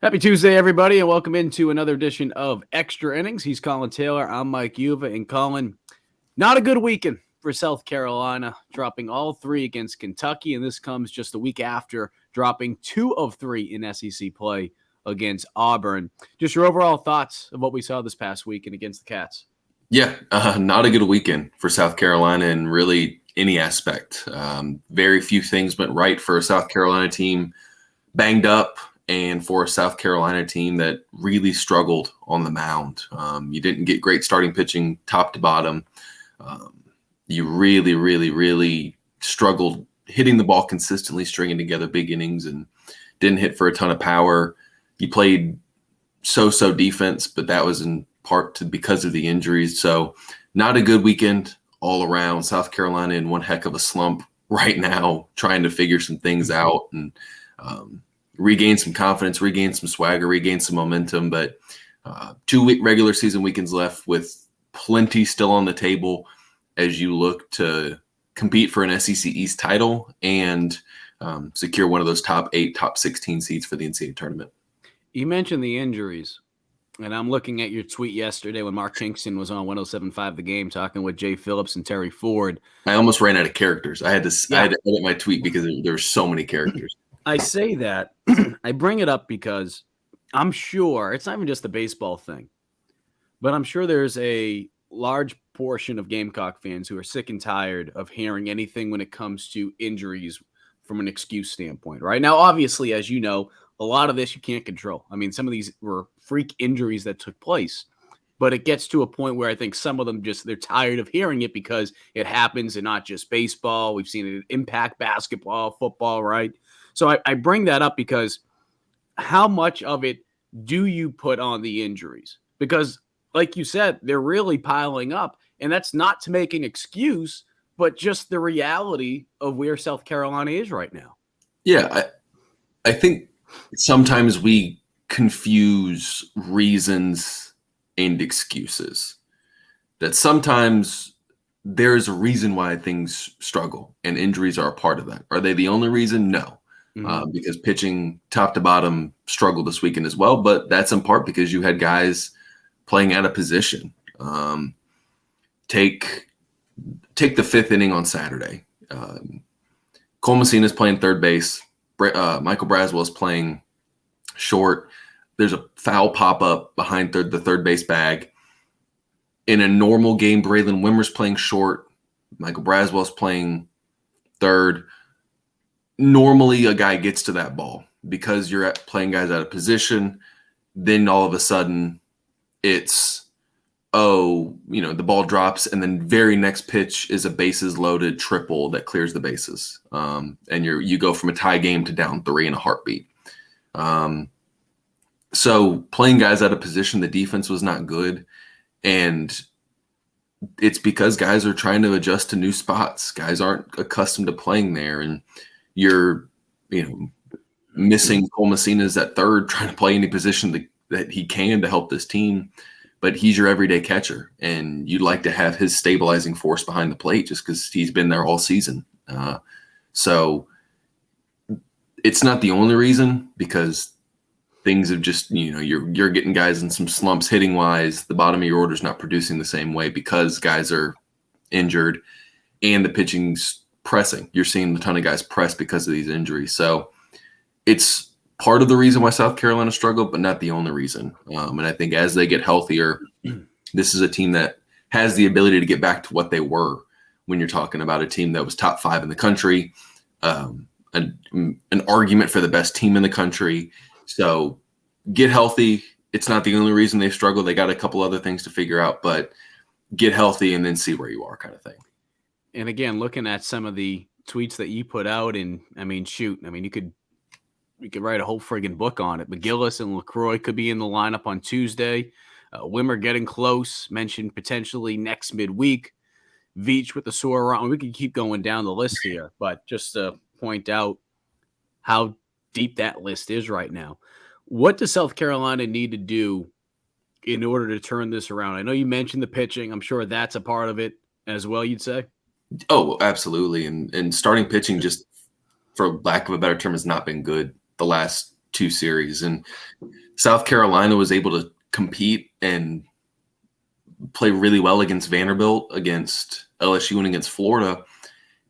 Happy Tuesday, everybody, and welcome into another edition of Extra Innings. He's Collyn Taylor. I'm Mike Uva. And Collyn, not a good weekend for South Carolina, dropping all three against Kentucky. And this comes just a week after dropping 2 of 3 in SEC play against Auburn. Just your overall thoughts of what we saw this past weekend against the Cats. Yeah, not a good weekend for South Carolina in really any aspect. Very few things went right for a South Carolina team banged up, and for a South Carolina team that really struggled on the mound. You didn't get great starting pitching top to bottom. You really struggled hitting the ball consistently, stringing together big innings, and didn't hit for a ton of power. You played so defense, but that was in part because of the injuries. So not a good weekend all around. South Carolina in one heck of a slump right now, trying to figure some things out and regain some confidence, regain some swagger, regain some momentum. But 2 regular season weekends left with plenty still on the table as you look to compete for an SEC East title and secure one of those top 8, top 16 seeds for the NCAA tournament. You mentioned the injuries, and I'm looking at your tweet yesterday when Mark Kingston was on 107.5 The Game talking with Jay Phillips and Terry Ford. I almost ran out of characters. I had to edit my tweet because there were so many characters. I say that, I bring it up because I'm sure it's not even just the baseball thing, but I'm sure there's a large portion of Gamecock fans who are sick and tired of hearing anything when it comes to injuries from an excuse standpoint, right? Now, obviously, as you know, a lot of this you can't control. I mean, some of these were freak injuries that took place, but it gets to a point where I think some of them they're tired of hearing it because it happens in not just baseball. We've seen it impact basketball, football, right? So I bring that up because how much of it do you put on the injuries? Because like you said, they're really piling up, and that's not to make an excuse, but just the reality of where South Carolina is right now. Yeah, I think sometimes we confuse reasons and excuses. That sometimes there's a reason why things struggle, and injuries are a part of that. Are they the only reason? No. Because pitching top to bottom struggled this weekend as well, but that's in part because you had guys playing out of position. Take the 5th inning on Saturday. Cole Messina's playing third base. Michael Braswell's playing short. There's a foul pop-up behind the third base bag. In a normal game, Braylon Wimmer's playing short. Michael Braswell's playing third. Normally, a guy gets to that ball because you're playing guys out of position. Then all of a sudden, it's, the ball drops, and then very next pitch is a bases loaded triple that clears the bases. And you go from a tie game to down 3 in a heartbeat. So playing guys out of position, the defense was not good. And it's because guys are trying to adjust to new spots. Guys aren't accustomed to playing there. And you're, missing Cole Messina's at third, trying to play any position that he can to help this team. But he's your everyday catcher, and you'd like to have his stabilizing force behind the plate just because he's been there all season. So it's not the only reason, because things have just, you're getting guys in some slumps hitting wise. The bottom of your order is not producing the same way because guys are injured and the pitching's pressing. You're seeing a ton of guys press because of these injuries. So it's part of the reason why South Carolina struggled, but not the only reason. And I think as they get healthier, this is a team that has the ability to get back to what they were when you're talking about a team that was top 5 in the country, an argument for the best team in the country. So get healthy. It's not the only reason they struggle. They got a couple other things to figure out, but get healthy and then see where you are, kind of thing. And again, looking at some of the tweets that you put out, and you could write a whole friggin' book on it. McGillis and LaCroix could be in the lineup on Tuesday. Wimmer getting close, mentioned potentially next midweek. Veach with the sore arm. We could keep going down the list here, but just to point out how deep that list is right now. What does South Carolina need to do in order to turn this around? I know you mentioned the pitching. I'm sure that's a part of it as well, you'd say? Oh, absolutely. And starting pitching, just for lack of a better term, has not been good the last two series. And South Carolina was able to compete and play really well against Vanderbilt, against LSU, and against Florida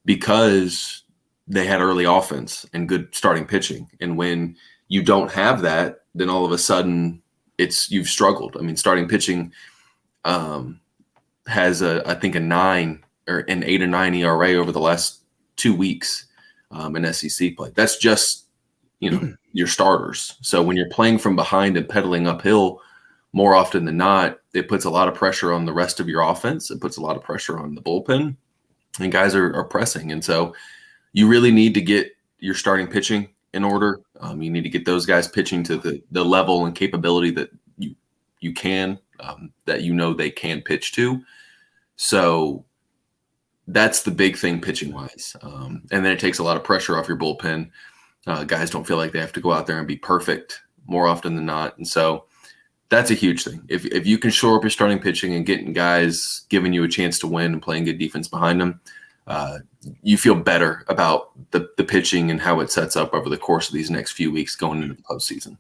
because they had early offense and good starting pitching. And when you don't have that, then all of a sudden you've struggled. I mean, starting pitching has I think an 8 or 9 ERA over the last 2 weeks in SEC play. That's just, your starters. So when you're playing from behind and pedaling uphill, more often than not, it puts a lot of pressure on the rest of your offense. It puts a lot of pressure on the bullpen, and guys are pressing. And so you really need to get your starting pitching in order. You need to get those guys pitching to the level and capability that you can, that they can pitch to. So that's the big thing pitching wise. And then it takes a lot of pressure off your bullpen. Guys don't feel like they have to go out there and be perfect more often than not. And so that's a huge thing. If you can shore up your starting pitching and getting guys giving you a chance to win and playing good defense behind them, you feel better about the pitching and how it sets up over the course of these next few weeks going into the postseason.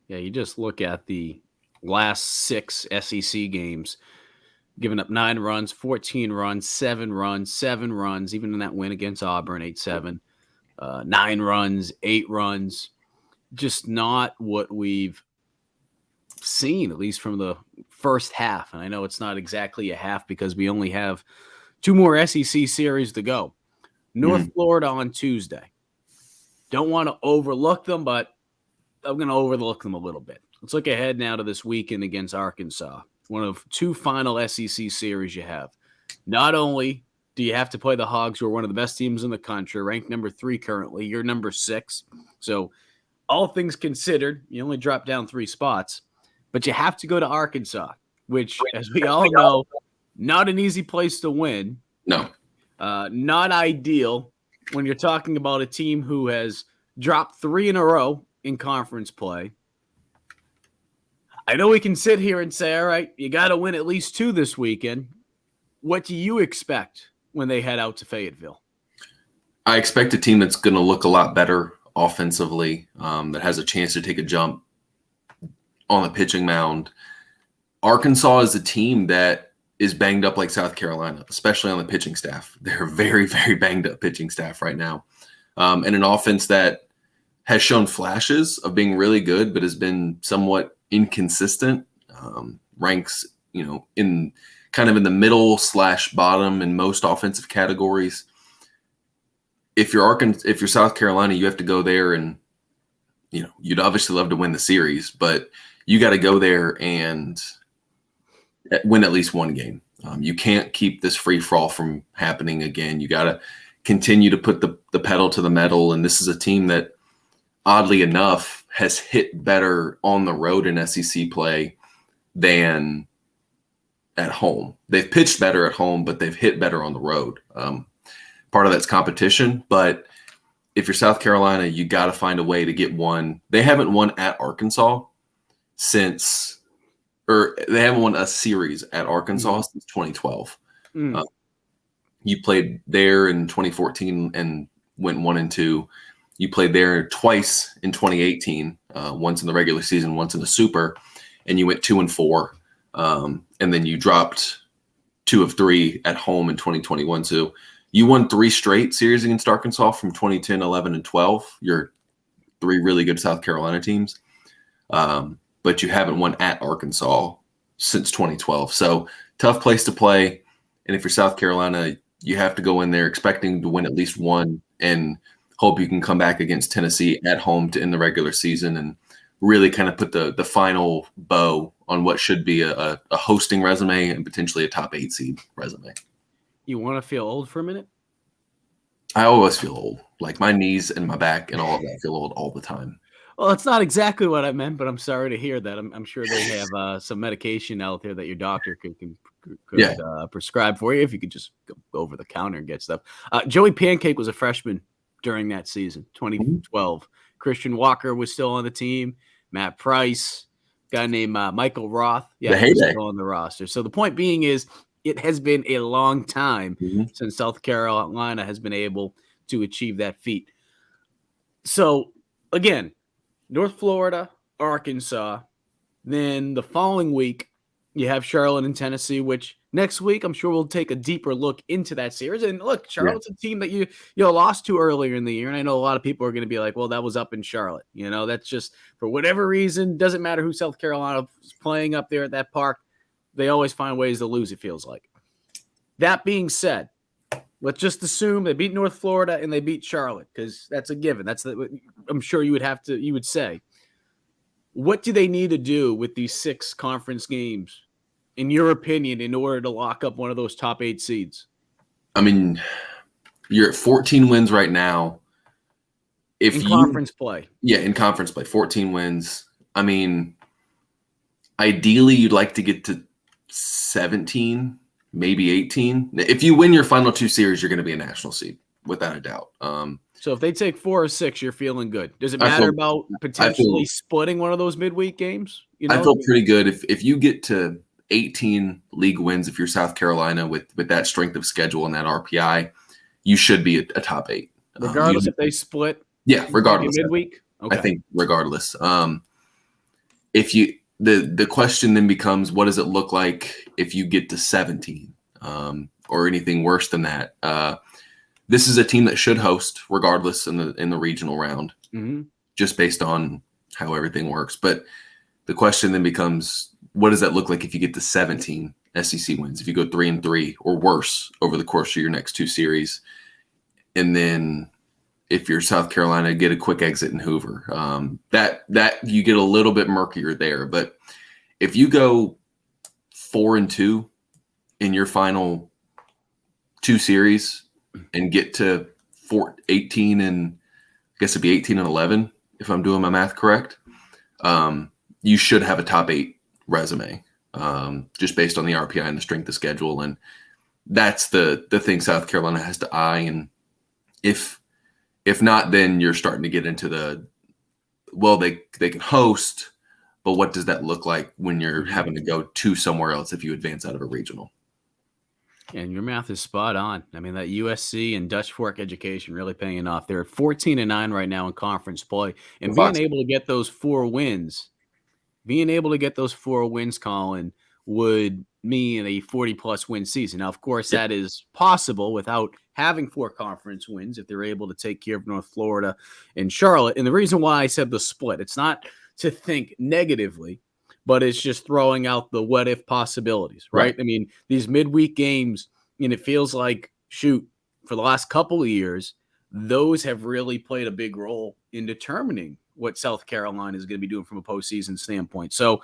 Yeah, you just look at the last 6 SEC games, giving up 9 runs, 14 runs, 7 runs, 7 runs, even in that win against Auburn, 8-7, 9 runs, 8 runs. Just not what we've seen, at least from the first half. And I know it's not exactly a half because we only have 2 more SEC series to go. North Florida on Tuesday. Don't want to overlook them, but I'm going to overlook them a little bit. Let's look ahead now to this weekend against Arkansas, one of 2 final SEC series you have. Not only do you have to play the Hogs, who are one of the best teams in the country, ranked number 3 currently, you're number 6. So all things considered, you only drop down 3 spots. But you have to go to Arkansas, which, as we all know, not an easy place to win. No. Not ideal when you're talking about a team who has dropped 3 in a row in conference play. I know we can sit here and say, all right, you got to win at least 2 this weekend. What do you expect when they head out to Fayetteville? I expect a team that's going to look a lot better offensively, that has a chance to take a jump on the pitching mound. Arkansas is a team that is banged up like South Carolina, especially on the pitching staff. They're a very, very banged up pitching staff right now. And an offense that has shown flashes of being really good, but has been somewhat inconsistent, ranks, in kind of in the middle / bottom in most offensive categories. If you're South Carolina, you have to go there and, you'd obviously love to win the series, but you got to go there and win at least 1 game. You can't keep this free for all from happening again. You got to continue to put the pedal to the metal. And this is a team that, oddly enough, has hit better on the road in SEC play than at home. They've pitched better at home, but they've hit better on the road. Part of that's competition, but if you're South Carolina, you got to find a way to get one. They haven't won at Arkansas they haven't won a series at Arkansas since 2012. You played there in 2014 and went 1-2. You played there twice in 2018, once in the regular season, once in the Super, and you went 2-4. And then you dropped 2 of 3 at home in 2021. So you won 3 straight series against Arkansas from 2010, 11, and 12. You're 3 really good South Carolina teams. But you haven't won at Arkansas since 2012. So tough place to play. And if you're South Carolina, you have to go in there expecting to win at least 1 and hope you can come back against Tennessee at home to end the regular season and really kind of put the final bow on what should be a hosting resume and potentially a top 8 seed resume. You want to feel old for a minute? I always feel old. Like my knees and my back and all of that feel old all the time. Well, that's not exactly what I meant, but I'm sorry to hear that. I'm sure they have some medication out there that your doctor could prescribe for you if you could just go over the counter and get stuff. Joey Pancake was a freshman during that season, 2012. Christian Walker was still on the team. Matt Price, guy named Michael Roth, was still on the roster. So the point being is it has been a long time since South Carolina has been able to achieve that feat. So, again, North Florida, Arkansas. Then the following week, you have Charlotte and Tennessee, which next week I'm sure we'll take a deeper look into that series. And look, Charlotte's a team that you lost to earlier in the year, and I know a lot of people are going to be like, "Well, that was up in Charlotte." That's just for whatever reason. Doesn't matter who South Carolina is playing up there at that park. They always find ways to lose. It feels like. That being said, let's just assume they beat North Florida and they beat Charlotte because that's a given. I'm sure you would say. What do they need to do with these 6 conference games, in your opinion, in order to lock up one of those top 8 seeds? I mean, you're at 14 wins right now. In conference play. Yeah, in conference play, 14 wins. I mean, ideally, you'd like to get to 17, maybe 18. If you win your final 2 series, you're going to be a national seed, without a doubt. So if they take 4 or 6, you're feeling good. Does it matter about potentially splitting one of those midweek games? I feel pretty good if you get to 18 league wins. If you're South Carolina with that strength of schedule and that RPI, you should be a top 8, regardless if they split. Yeah, regardless midweek. Okay. I think regardless. If you the question then becomes, what does it look like if you get to 17 or anything worse than that? This is a team that should host regardless in the regional round, just based on how everything works. But the question then becomes, what does that look like if you get to 17 SEC wins? If you go 3-3 or worse over the course of your next 2 series, and then if you're South Carolina, get a quick exit in Hoover, that you get a little bit murkier there. But if you go 4-2 in your final 2 series and get to 18 and I guess it'd be 18-11 if I'm doing my math correct, you should have a top 8 resume, just based on the RPI and the strength of schedule. And that's the thing South Carolina has to eye. And if not, then you're starting to get into they can host, but what does that look like when you're having to go to somewhere else if you advance out of a regional? And your math is spot on. I mean, that USC and Dutch Fork education really paying off. They're 14-9 right now in conference play. And being able to get those 4 wins, Collyn, would mean a 40-plus win season. Now, of course, that is possible without having 4 conference wins if they're able to take care of North Florida and Charlotte. And the reason why I said the split, it's not to think negatively, but it's just throwing out the what-if possibilities, right? I mean, these midweek games, and it feels like, for the last couple of years, those have really played a big role in determining what South Carolina is going to be doing from a postseason standpoint. So,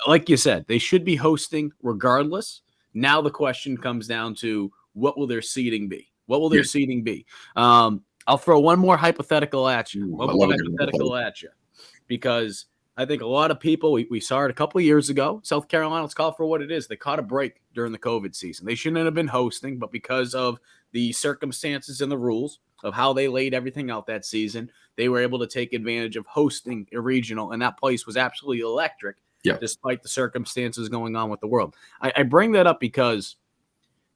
like you said, they should be hosting regardless. Now the question comes down to, what will their seeding be? I'll throw one more hypothetical at you. Because I think a lot of people, we saw it a couple of years ago. South Carolina, let's call it for what it is. They caught a break during the COVID season. They shouldn't have been hosting, but because of the circumstances and the rules of how they laid everything out that season, they were able to take advantage of hosting a regional, and that place was absolutely electric, despite the circumstances going on with the world. I bring that up because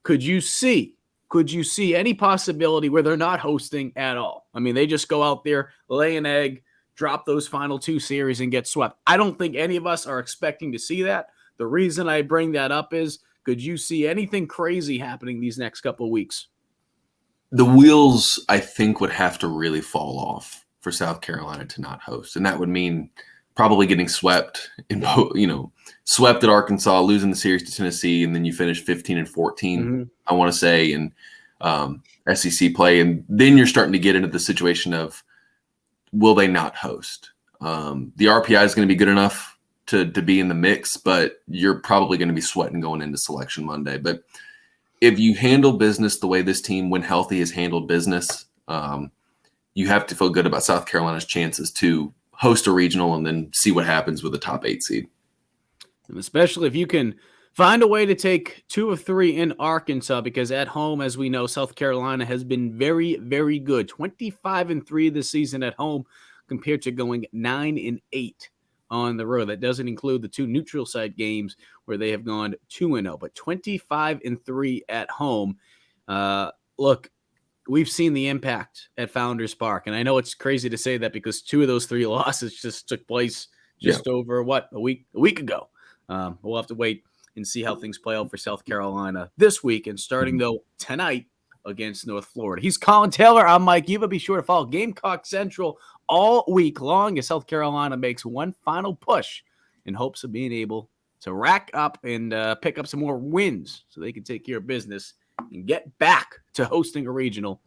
could you see any possibility where they're not hosting at all? I mean, they just go out there, lay an egg, drop those final 2 series and get swept. I don't think any of us are expecting to see that. The reason I bring that up is, could you see anything crazy happening these next couple of weeks? The wheels, I think, would have to really fall off for South Carolina to not host. And that would mean probably getting swept swept at Arkansas, losing the series to Tennessee, and then you finish 15-14, I want to say, in SEC play. And then you're starting to get into the situation of, will they not host? The RPI is going to be good enough to be in the mix, but you're probably going to be sweating going into Selection Monday. But if you handle business the way this team, when healthy, has handled business, you have to feel good about South Carolina's chances to host a regional and then see what happens with the top 8 seed. And especially if you can find a way to take 2 of 3 in Arkansas, because at home, as we know, South Carolina has been very, very good. 25-3 this season at home compared to going 9-8 on the road. That doesn't include the 2 neutral site games where they have gone 2-0, but 25-3 at home. Look, we've seen the impact at Founders Park. And I know it's crazy to say that because 2 of those 3 losses just took place just over a week ago. We'll have to wait and see how things play out for South Carolina this week. And starting though tonight against North Florida. He's Collyn Taylor. I'm Mike Yuba. Be sure to follow Gamecock Central all week long as South Carolina makes one final push in hopes of being able to rack up and pick up some more wins so they can take care of business and get back to hosting a regional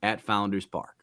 at Founders Park.